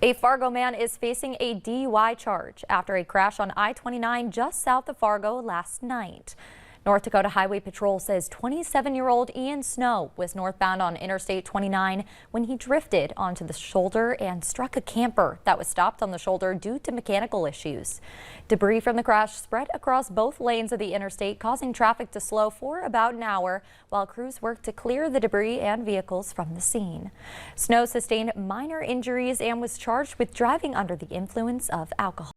A Fargo man is facing a DUI charge after a crash on I-29 just south of Fargo last night. North Dakota Highway Patrol says 27-year-old Ian Snow was northbound on Interstate 29 when he drifted onto the shoulder and struck a camper that was stopped on the shoulder due to mechanical issues. Debris from the crash spread across both lanes of the interstate, causing traffic to slow for about an hour while crews worked to clear the debris and vehicles from the scene. Snow sustained minor injuries and was charged with driving under the influence of alcohol.